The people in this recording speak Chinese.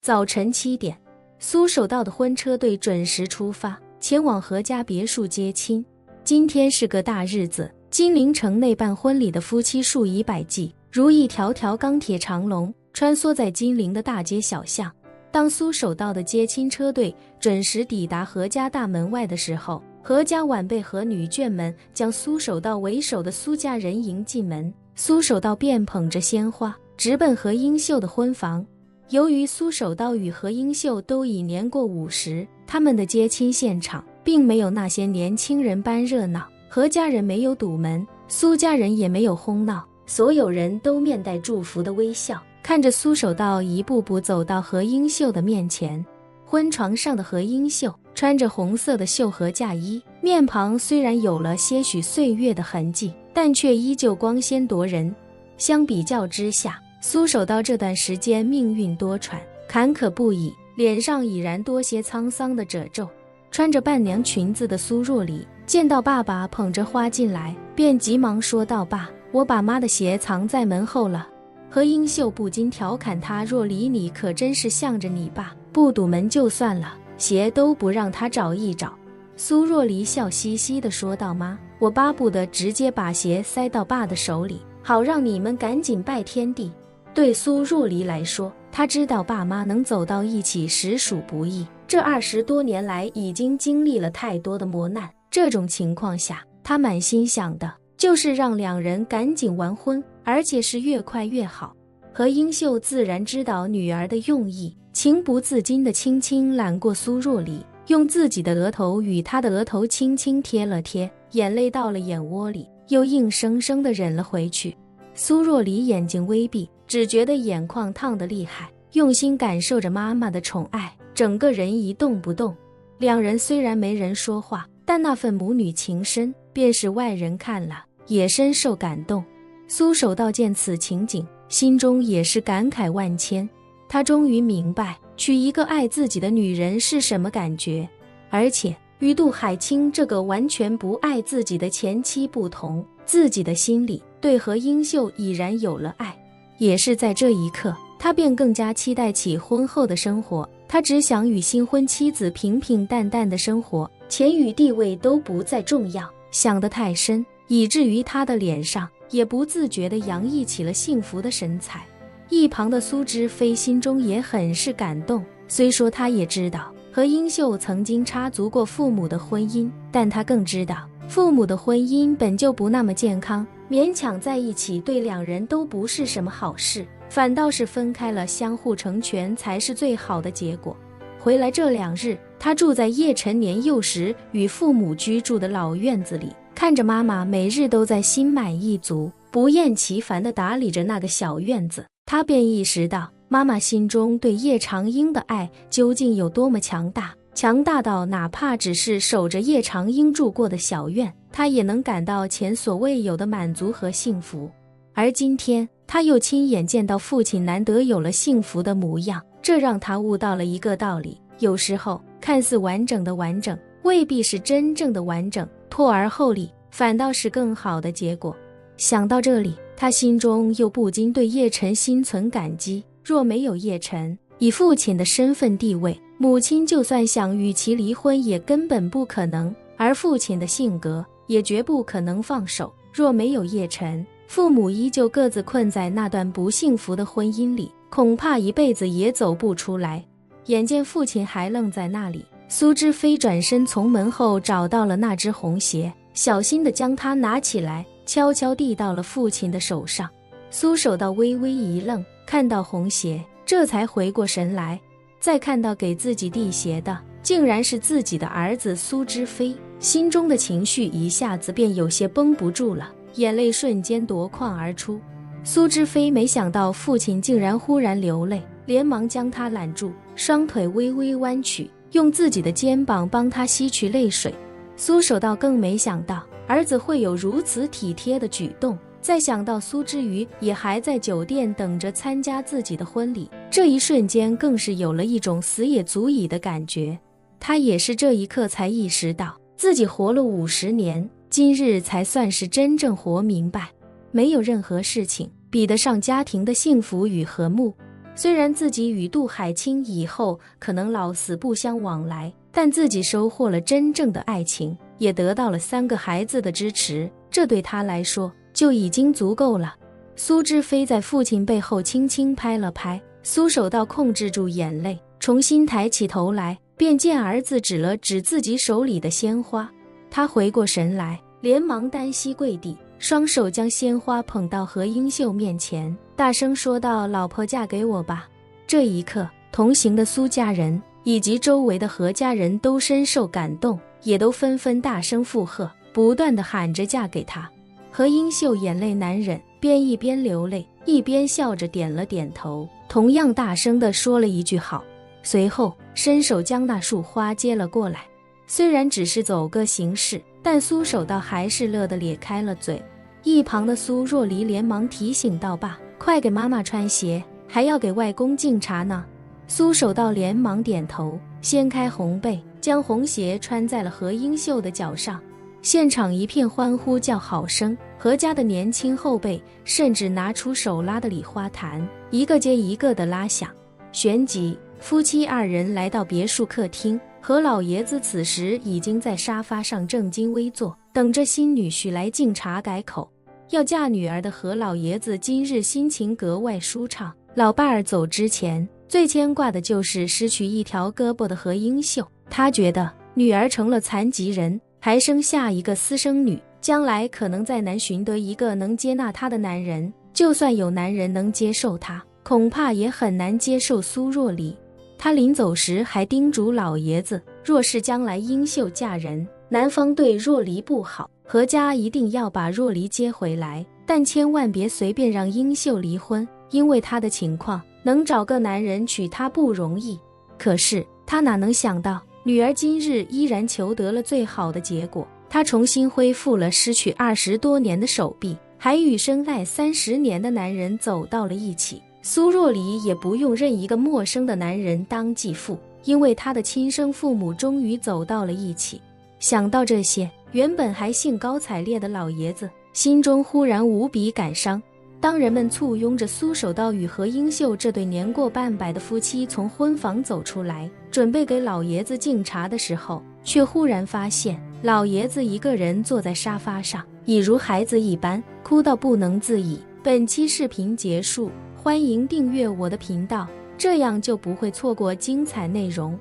早晨7点，苏守道的婚车队准时出发，前往何家别墅接亲。今天是个大日子，金陵城内办婚礼的夫妻数以百计，如一条条钢铁长龙，穿梭在金陵的大街小巷。当苏守道的接亲车队准时抵达何家大门外的时候，何家晚辈和女眷们将苏守道为首的苏家人迎进门，苏守道便捧着鲜花直奔何英秀的婚房。由于苏守道与何英秀都已年过50，他们的接亲现场并没有那些年轻人般热闹，何家人没有堵门，苏家人也没有哄闹，所有人都面带祝福的微笑，看着苏守道一步步走到何英秀的面前。婚床上的何英秀穿着红色的绣荷嫁衣，面庞虽然有了些许岁月的痕迹，但却依旧光鲜夺人。相比较之下，苏守道这段时间命运多舛，坎坷不已，脸上已然多些沧桑的褶皱。穿着伴娘裙子的苏若离见到爸爸捧着花进来，便急忙说道：“爸，我把妈的鞋藏在门后了。”何英秀不禁调侃他：“若离你可真是向着你爸，不堵门就算了，鞋都不让他找一找。”苏若离笑嘻嘻地说道：“妈，我巴不得直接把鞋塞到爸的手里，好让你们赶紧拜天地。”对苏若离来说，他知道爸妈能走到一起实属不易，这20多年来已经经历了太多的磨难，这种情况下，他满心想的就是让两人赶紧完婚，而且是越快越好。何英秀自然知道女儿的用意，情不自禁地轻轻揽过苏若离，用自己的额头与她的额头轻轻贴了贴，眼泪到了眼窝里，又硬生生地忍了回去。苏若离眼睛微闭，只觉得眼眶烫得厉害，用心感受着妈妈的宠爱，整个人一动不动。两人虽然没人说话，但那份母女情深，便是外人看了也深受感动。苏守道见此情景，心中也是感慨万千。他终于明白娶一个爱自己的女人是什么感觉，而且与杜海清这个完全不爱自己的前妻不同，自己的心里对何英秀已然有了爱。也是在这一刻，他便更加期待起婚后的生活。他只想与新婚妻子平平淡淡的生活，钱与地位都不再重要。想得太深，以至于他的脸上也不自觉地洋溢起了幸福的神采。一旁的苏知飞心中也很是感动，虽说他也知道何英秀曾经插足过父母的婚姻，但他更知道父母的婚姻本就不那么健康，勉强在一起对两人都不是什么好事，反倒是分开了相互成全才是最好的结果。回来这2日，他住在叶晨年幼时与父母居住的老院子里，看着妈妈每日都在心满意足、不厌其烦地打理着那个小院子，他便意识到妈妈心中对叶长英的爱究竟有多么强大，强大到哪怕只是守着叶长英住过的小院，他也能感到前所未有的满足和幸福。而今天他又亲眼见到父亲难得有了幸福的模样，这让他悟到了一个道理，有时候看似完整的完整未必是真正的完整，托而后理反倒是更好的结果。想到这里，他心中又不禁对叶晨心存感激。若没有叶晨，以父亲的身份地位，母亲就算想与其离婚也根本不可能，而父亲的性格也绝不可能放手。若没有叶晨，父母依旧各自困在那段不幸福的婚姻里，恐怕一辈子也走不出来。眼见父亲还愣在那里，苏知飞转身从门后找到了那只红鞋，小心地将它拿起来，悄悄递到了父亲的手上。苏守道微微一愣，看到红鞋，这才回过神来，再看到给自己递鞋的竟然是自己的儿子苏知飞，心中的情绪一下子便有些绷不住了，眼泪瞬间夺眶而出。苏知飞没想到父亲竟然忽然流泪，连忙将他揽住，双腿微微弯曲，用自己的肩膀帮他吸取泪水。苏守道更没想到儿子会有如此体贴的举动，再想到苏之瑜也还在酒店等着参加自己的婚礼，这一瞬间更是有了一种死也足矣的感觉。他也是这一刻才意识到，自己活了50年，今日才算是真正活明白，没有任何事情比得上家庭的幸福与和睦。虽然自己与杜海清以后可能老死不相往来，但自己收获了真正的爱情，也得到了3个孩子的支持，这对他来说就已经足够了。苏之飞在父亲背后轻轻拍了拍，苏守道控制住眼泪，重新抬起头来，便见儿子指了指自己手里的鲜花。他回过神来，连忙单膝跪地，双手将鲜花捧到何英秀面前，大声说道：“老婆嫁给我吧。”这一刻，同行的苏家人以及周围的何家人都深受感动，也都纷纷大声附和，不断地喊着嫁给他。何英秀眼泪难忍，便一边流泪一边笑着点了点头，同样大声地说了一句好，随后伸手将那束花接了过来。虽然只是走个形式，但苏守道还是乐得咧开了嘴。一旁的苏若离连忙提醒道：“爸，快给妈妈穿鞋，还要给外公敬茶呢。”苏守道连忙点头，掀开红被，将红鞋穿在了何英秀的脚上。现场一片欢呼叫好声，何家的年轻后辈甚至拿出手拉的礼花弹，一个接一个的拉响。旋即，夫妻2人来到别墅客厅，何老爷子此时已经在沙发上正襟危坐，等着新女婿来敬茶改口。要嫁女儿的何老爷子今日心情格外舒畅，老伴儿走之前，最牵挂的就是失去一条胳膊的何英秀。他觉得女儿成了残疾人，还生下一个私生女，将来可能再难寻得一个能接纳她的男人，就算有男人能接受她，恐怕也很难接受苏若离。他临走时还叮嘱老爷子，若是将来英秀嫁人，男方对若离不好，何家一定要把若离接回来，但千万别随便让英秀离婚，因为她的情况，能找个男人娶她不容易。可是他哪能想到，女儿今日依然求得了最好的结果，她重新恢复了失去20多年的手臂，还与深爱30年的男人走到了一起。苏若离也不用认一个陌生的男人当继父，因为她的亲生父母终于走到了一起。想到这些，原本还兴高采烈的老爷子心中忽然无比感伤。当人们簇拥着苏守道与何英秀这对年过半百的夫妻从婚房走出来，准备给老爷子敬茶的时候，却忽然发现老爷子一个人坐在沙发上，已如孩子一般，哭到不能自已。本期视频结束，欢迎订阅我的频道，这样就不会错过精彩内容。